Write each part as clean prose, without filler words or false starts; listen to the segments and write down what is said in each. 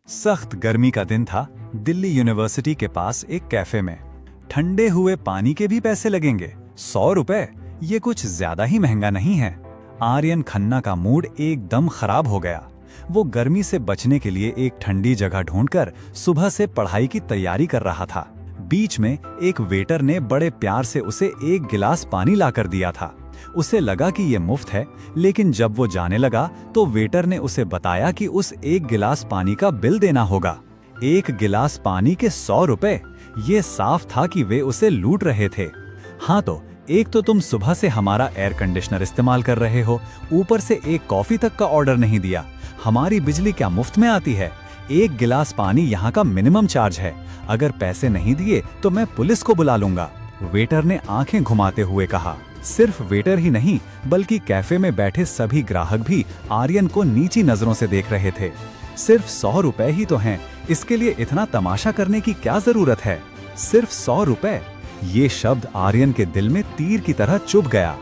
सख्त गर्मी का दिन था। दिल्ली यूनिवर्सिटी के पास एक कैफे में ठंडे हुए पानी के भी पैसे लगेंगे। 100 रुपए, ये कुछ ज्यादा ही महंगा नहीं है। आर्यन खन्ना का मूड एकदम खराब हो गया। वो गर्मी से बचने के लिए एक ठंडी जगह ढूंढकर सुबह से पढ़ाई की तैयारी कर रहा था। बीच में एक वेटर ने बड़े प्यार से उसे एक गिलास पानी लाकर दिया था। उसे लगा कि ये मुफ्त है, लेकिन जब वो जाने लगा तो वेटर ने उसे बताया कि उस एक गिलास पानी का बिल देना होगा। एक गिलास पानी के 100 रुपए। ये साफ था कि वे उसे लूट रहे थे। हाँ, तो एक तो तुम सुबह से हमारा एयर कंडीशनर इस्तेमाल कर रहे हो, ऊपर से एक कॉफी तक का ऑर्डर नहीं दिया। हमारी बिजली क्या मुफ्त में आती है? एक गिलास पानी यहाँ का मिनिमम चार्ज है। अगर पैसे नहीं दिए तो मैं पुलिस को बुला लूंगा। वेटर ने आंखें घुमाते हुए कहा। सिर्फ वेटर ही नहीं, बल्कि कैफे में बैठे सभी ग्राहक भी आर्यन को नीची नजरों से देख रहे थे। सिर्फ 100 रुपए ही तो हैं, इसके लिए इतना तमाशा करने की क्या जरूरत है? सिर्फ 100 रुपए। ये शब्द आर्यन के दिल में तीर की तरह चुभ गया।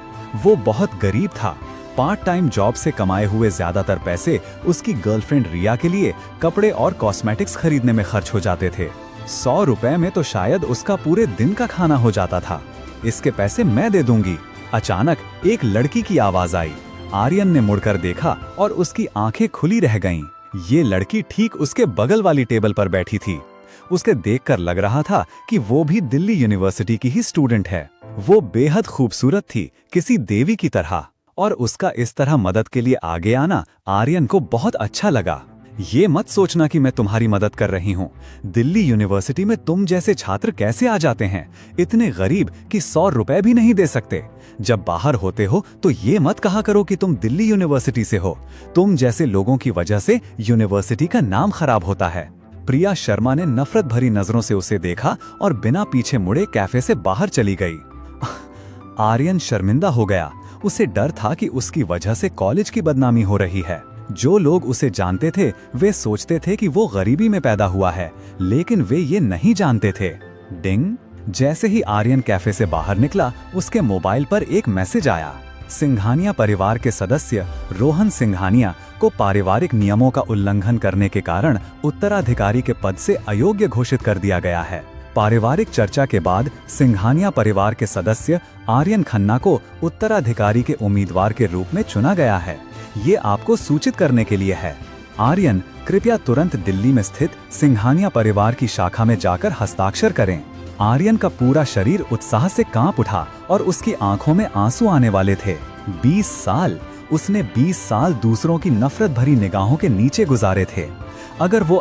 वो बहुत गरीब था। पार्ट टाइम जॉब से कमाए हुए ज्यादातर पैसे उसकी गर्लफ्रेंड रिया के लिए कपड़े और कॉस्मेटिक्स खरीदने में खर्च हो जाते थे। 100 रुपए में तो शायद उसका पूरे दिन का खाना हो जाता था। इसके पैसे मैं दे दूंगी। अचानक एक लड़की की आवाज आई। आर्यन ने मुड़कर देखा और उसकी आंखें खुली रह गईं। ये लड़की ठीक उसके बगल वाली टेबल पर बैठी थी। उसे देखकर लग रहा था कि वो भी दिल्ली यूनिवर्सिटी की ही स्टूडेंट है। वो बेहद खूबसूरत थी, किसी देवी की तरह, और उसका इस तरह मदद के लिए आगे आना आर्यन को बहुत अच्छा लगा। ये मत सोचना कि मैं तुम्हारी मदद कर रही हूँ। दिल्ली यूनिवर्सिटी में तुम जैसे छात्र कैसे आ जाते हैं, इतने गरीब कि 100 रुपए भी नहीं दे सकते। जब बाहर होते हो तो ये मत कहा करो कि तुम दिल्ली यूनिवर्सिटी से हो। तुम जैसे लोगों की वजह से यूनिवर्सिटी का नाम खराब होता है। प्रिया शर्मा ने नफरत भरी नजरों से उसे देखा और बिना पीछे मुड़े कैफे से बाहर चली गई। आर्यन शर्मिंदा हो गया। उसे डर था कि उसकी वजह से कॉलेज की बदनामी हो रही है। जो लोग उसे जानते थे वे सोचते थे कि वो गरीबी में पैदा हुआ है, लेकिन वे ये नहीं जानते थे। डिंग। जैसे ही आर्यन कैफे से बाहर निकला, उसके मोबाइल पर एक मैसेज आया। सिंघानिया परिवार के सदस्य रोहन सिंघानिया को पारिवारिक नियमों का उल्लंघन करने के कारण उत्तराधिकारी के पद से अयोग्य घोषित कर दिया गया है। पारिवारिक चर्चा के बाद सिंघानिया परिवार के सदस्य आर्यन खन्ना को उत्तराधिकारी के उम्मीदवार के रूप में चुना गया है। ये आपको सूचित करने के लिए है। आर्यन, कृपया तुरंत दिल्ली में स्थित सिंघानिया परिवार की शाखा में जाकर हस्ताक्षर करें। आर्यन का पूरा शरीर उत्साह से कांप उठा और उसकी आंखों में आंसू आने वाले थे। 20 साल, उसने 20 साल दूसरों की नफरत भरी निगाहों के नीचे गुजारे थे। अगर वो